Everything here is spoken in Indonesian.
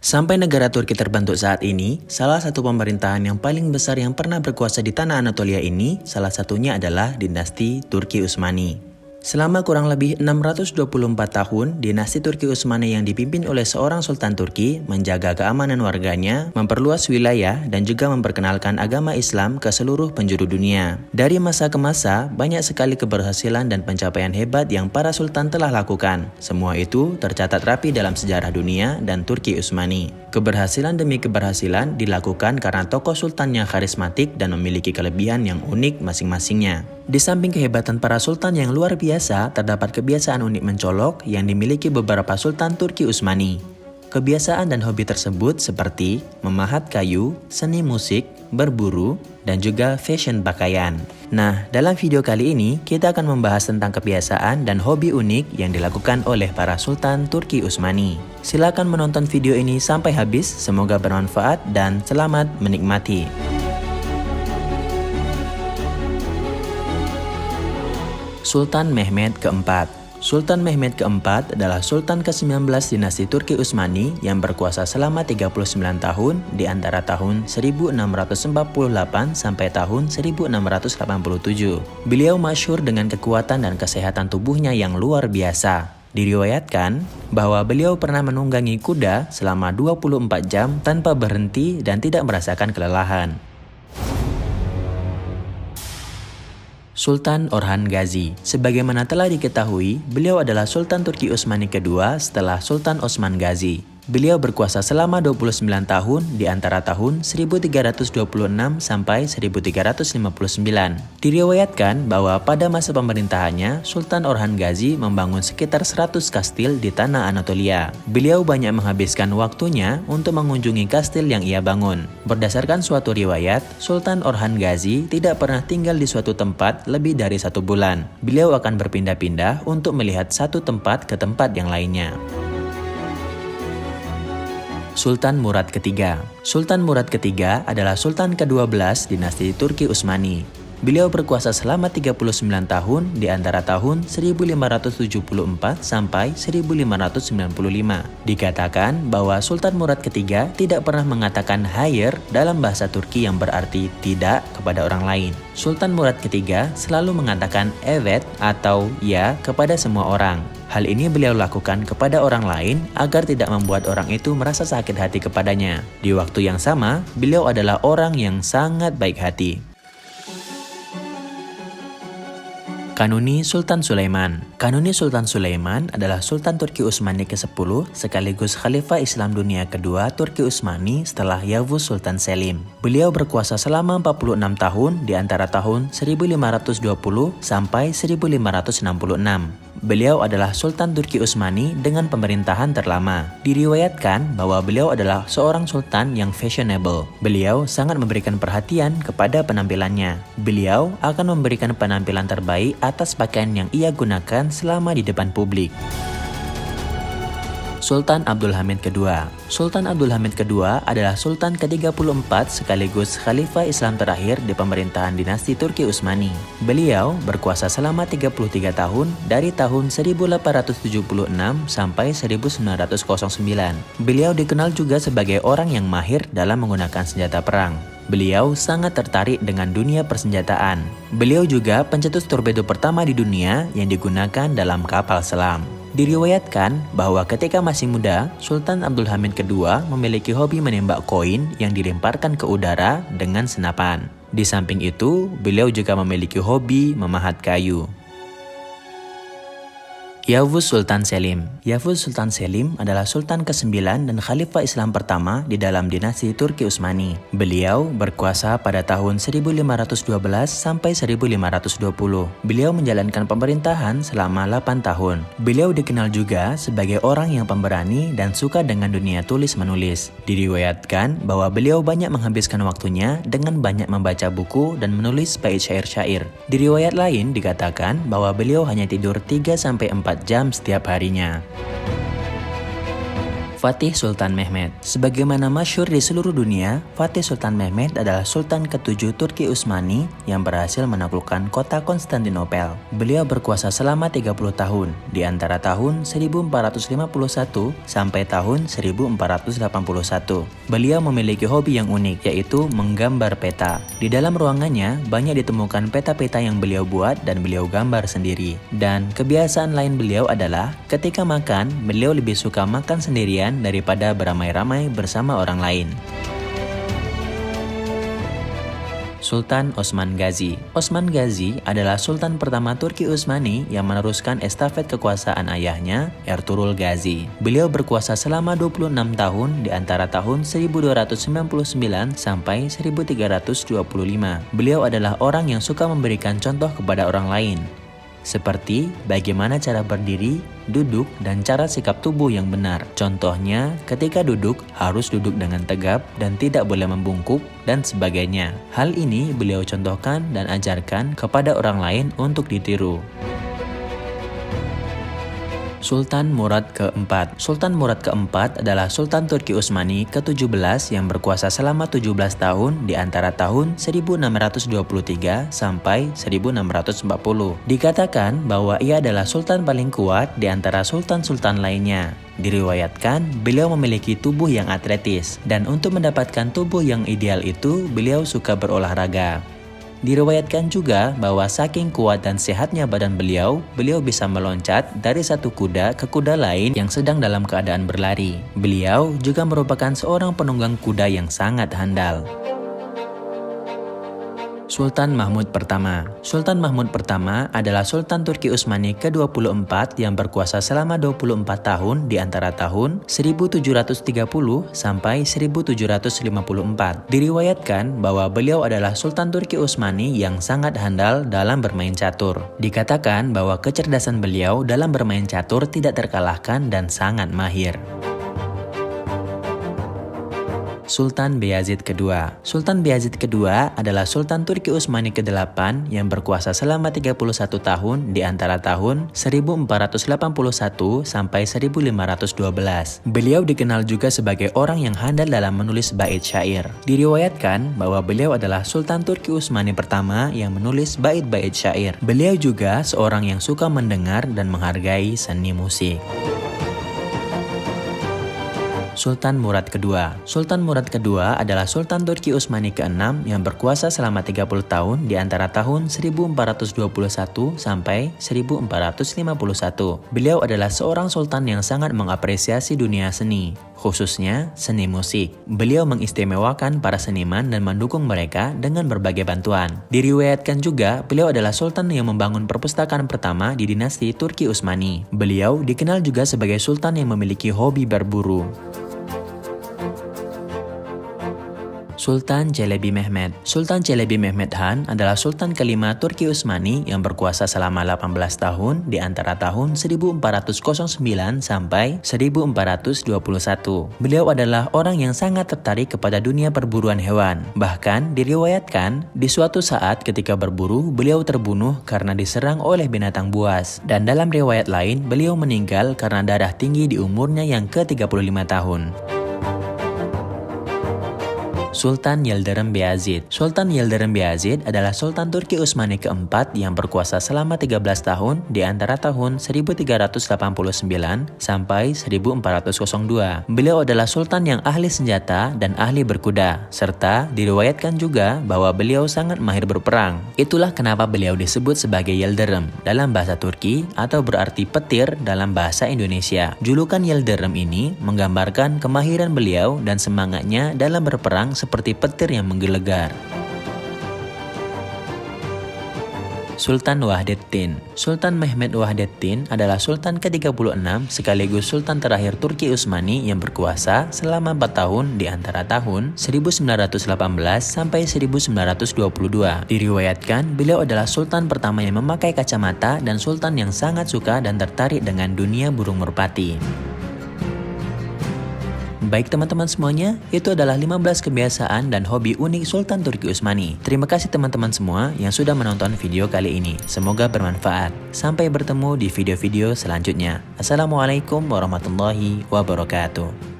Sampai negara Turki terbentuk saat ini, salah satu pemerintahan yang paling besar yang pernah berkuasa di tanah Anatolia ini, salah satunya adalah dinasti Turki Utsmani. Selama kurang lebih 624 tahun, dinasti Turki Utsmani yang dipimpin oleh seorang Sultan Turki menjaga keamanan warganya, memperluas wilayah, dan juga memperkenalkan agama Islam ke seluruh penjuru dunia. Dari masa ke masa, banyak sekali keberhasilan dan pencapaian hebat yang para sultan telah lakukan. Semua itu tercatat rapi dalam sejarah dunia dan Turki Utsmani. Keberhasilan demi keberhasilan dilakukan karena tokoh sultannya karismatik dan memiliki kelebihan yang unik masing-masingnya. Di samping kehebatan para sultan yang luar biasa, terdapat kebiasaan unik mencolok yang dimiliki beberapa sultan Turki Utsmani. Kebiasaan dan hobi tersebut seperti memahat kayu, seni musik, berburu, dan juga fashion pakaian. Nah, dalam video kali ini kita akan membahas tentang kebiasaan dan hobi unik yang dilakukan oleh para sultan Turki Utsmani. Silakan menonton video ini sampai habis, semoga bermanfaat dan selamat menikmati. Sultan Mehmed keempat. Sultan Mehmed keempat adalah Sultan ke-19 dinasti Turki Utsmani yang berkuasa selama 39 tahun di antara tahun 1648 sampai tahun 1687. Beliau masyhur dengan kekuatan dan kesehatan tubuhnya yang luar biasa. Diriwayatkan bahwa beliau pernah menunggangi kuda selama 24 jam tanpa berhenti dan tidak merasakan kelelahan. Sultan Orhan Gazi. Sebagaimana telah diketahui, beliau adalah Sultan Turki Utsmani kedua setelah Sultan Osman Gazi. Beliau berkuasa selama 29 tahun di antara tahun 1326 sampai 1359. Diriwayatkan bahwa pada masa pemerintahannya, Sultan Orhan Gazi membangun sekitar 100 kastil di tanah Anatolia. Beliau banyak menghabiskan waktunya untuk mengunjungi kastil yang ia bangun. Berdasarkan suatu riwayat, Sultan Orhan Gazi tidak pernah tinggal di suatu tempat lebih dari 1 bulan. Beliau akan berpindah-pindah untuk melihat satu tempat ke tempat yang lainnya. Sultan Murad ketiga. Sultan Murad ketiga adalah Sultan ke-12 dinasti Turki Utsmani. Beliau berkuasa selama 39 tahun di antara tahun 1574 sampai 1595. Dikatakan bahwa Sultan Murad ketiga tidak pernah mengatakan hayır dalam bahasa Turki yang berarti tidak kepada orang lain. Sultan Murad ketiga selalu mengatakan evet atau ya kepada semua orang. Hal ini beliau lakukan kepada orang lain agar tidak membuat orang itu merasa sakit hati kepadanya. Di waktu yang sama, beliau adalah orang yang sangat baik hati. Kanuni Sultan Sulaiman. Kanuni Sultan Sulaiman adalah Sultan Turki Utsmani ke-10 sekaligus Khalifah Islam dunia kedua Turki Utsmani setelah Yavuz Sultan Selim. Beliau berkuasa selama 46 tahun di antara tahun 1520 sampai 1566. Beliau adalah Sultan Turki Utsmani dengan pemerintahan terlama. Diriwayatkan bahwa beliau adalah seorang sultan yang fashionable. Beliau sangat memberikan perhatian kepada penampilannya. Beliau akan memberikan penampilan terbaik atas pakaian yang ia gunakan selama di depan publik. Sultan Abdul Hamid kedua. Sultan Abdul Hamid kedua adalah Sultan ke-34 sekaligus Khalifah Islam terakhir di pemerintahan dinasti Turki Utsmani. Beliau berkuasa selama 33 tahun dari tahun 1876 sampai 1909. Beliau dikenal juga sebagai orang yang mahir dalam menggunakan senjata perang. Beliau sangat tertarik dengan dunia persenjataan. Beliau juga pencetus torpedo pertama di dunia yang digunakan dalam kapal selam. Diriwayatkan bahwa ketika masih muda, Sultan Abdul Hamid kedua memiliki hobi menembak koin yang dilemparkan ke udara dengan senapan. Di samping itu, beliau juga memiliki hobi memahat kayu. Yavuz Sultan Selim. Yavuz Sultan Selim adalah Sultan ke-9 dan Khalifah Islam pertama di dalam dinasti Turki Utsmani. Beliau berkuasa pada tahun 1512 sampai 1520. Beliau menjalankan pemerintahan selama 8 tahun. Beliau dikenal juga sebagai orang yang pemberani dan suka dengan dunia tulis-menulis. Diriwayatkan bahwa beliau banyak menghabiskan waktunya dengan banyak membaca buku dan menulis bait syair-syair. Di riwayat lain dikatakan bahwa beliau hanya tidur 3-4 jam setiap harinya. Fatih Sultan Mehmed. Sebagaimana masyhur di seluruh dunia, Fatih Sultan Mehmed adalah Sultan ke-7 Turki Utsmani yang berhasil menaklukkan kota Konstantinopel. Beliau berkuasa selama 30 tahun, di antara tahun 1451 sampai tahun 1481. Beliau memiliki hobi yang unik, yaitu menggambar peta. Di dalam ruangannya, banyak ditemukan peta-peta yang beliau buat dan beliau gambar sendiri. Dan kebiasaan lain beliau adalah, ketika makan, beliau lebih suka makan sendirian daripada beramai-ramai bersama orang lain. Sultan Osman Gazi. Osman Gazi adalah Sultan pertama Turki Utsmani yang meneruskan estafet kekuasaan ayahnya, Ertuğrul Gazi. Beliau berkuasa selama 26 tahun di antara tahun 1299 sampai 1325. Beliau adalah orang yang suka memberikan contoh kepada orang lain, seperti bagaimana cara berdiri, duduk, dan cara sikap tubuh yang benar. Contohnya, ketika duduk harus duduk dengan tegap dan tidak boleh membungkuk, dan sebagainya. Hal ini beliau contohkan dan ajarkan kepada orang lain untuk ditiru. Sultan Murad keempat. Sultan Murad keempat adalah Sultan Turki Utsmani ke-17 yang berkuasa selama 17 tahun di antara tahun 1623 sampai 1640. Dikatakan bahwa ia adalah sultan paling kuat di antara sultan-sultan lainnya. Diriwayatkan beliau memiliki tubuh yang atletis, dan untuk mendapatkan tubuh yang ideal itu beliau suka berolahraga. Diriwayatkan juga bahwa saking kuat dan sehatnya badan beliau bisa meloncat dari satu kuda ke kuda lain yang sedang dalam keadaan berlari. Beliau juga merupakan seorang penunggang kuda yang sangat handal. Sultan Mahmud pertama. Sultan Mahmud pertama adalah Sultan Turki Utsmani ke-24 yang berkuasa selama 24 tahun di antara tahun 1730 sampai 1754. Diriwayatkan bahwa beliau adalah Sultan Turki Utsmani yang sangat handal dalam bermain catur. Dikatakan bahwa kecerdasan beliau dalam bermain catur tidak terkalahkan dan sangat mahir. Sultan Beyazid kedua. Sultan Beyazid kedua adalah Sultan Turki Utsmani ke-8 yang berkuasa selama 31 tahun di antara tahun 1481 sampai 1512. Beliau dikenal juga sebagai orang yang handal dalam menulis bait syair. Diriwayatkan bahwa beliau adalah Sultan Turki Utsmani pertama yang menulis bait-bait syair. Beliau juga seorang yang suka mendengar dan menghargai seni musik. Sultan Murad kedua. Sultan Murad kedua adalah Sultan Turki Utsmani ke-6 yang berkuasa selama 30 tahun di antara tahun 1421 sampai 1451. Beliau adalah seorang sultan yang sangat mengapresiasi dunia seni, khususnya seni musik. Beliau mengistimewakan para seniman dan mendukung mereka dengan berbagai bantuan. Diriwayatkan juga beliau adalah sultan yang membangun perpustakaan pertama di dinasti Turki Utsmani. Beliau dikenal juga sebagai sultan yang memiliki hobi berburu. Sultan Çelebi Mehmed. Sultan Çelebi Mehmed Han adalah Sultan kelima Turki Utsmani yang berkuasa selama 18 tahun di antara tahun 1409 sampai 1421. Beliau adalah orang yang sangat tertarik kepada dunia perburuan hewan. Bahkan diriwayatkan di suatu saat ketika berburu, beliau terbunuh karena diserang oleh binatang buas. Dan dalam riwayat lain, beliau meninggal karena darah tinggi di umurnya yang ke-35 tahun. Sultan Yıldırım Beyazid. Sultan Yıldırım Beyazid adalah Sultan Turki Utsmani keempat yang berkuasa selama 13 tahun di antara tahun 1389 sampai 1402. Beliau adalah sultan yang ahli senjata dan ahli berkuda, serta diriwayatkan juga bahwa beliau sangat mahir berperang. Itulah kenapa beliau disebut sebagai Yıldırım dalam bahasa Turki atau berarti petir dalam bahasa Indonesia. Julukan Yıldırım ini menggambarkan kemahiran beliau dan semangatnya dalam berperang seperti petir yang menggelegar. Sultan Wahidettin. Sultan Mehmed Wahidettin adalah Sultan ke-36 sekaligus Sultan terakhir Turki Utsmani yang berkuasa selama 4 tahun di antara tahun 1918 sampai 1922. Diriwayatkan beliau adalah Sultan pertama yang memakai kacamata dan Sultan yang sangat suka dan tertarik dengan dunia burung merpati. Baik teman-teman semuanya, itu adalah 15 kebiasaan dan hobi unik Sultan Turki Utsmani. Terima kasih teman-teman semua yang sudah menonton video kali ini. Semoga bermanfaat. Sampai bertemu di video-video selanjutnya. Assalamualaikum warahmatullahi wabarakatuh.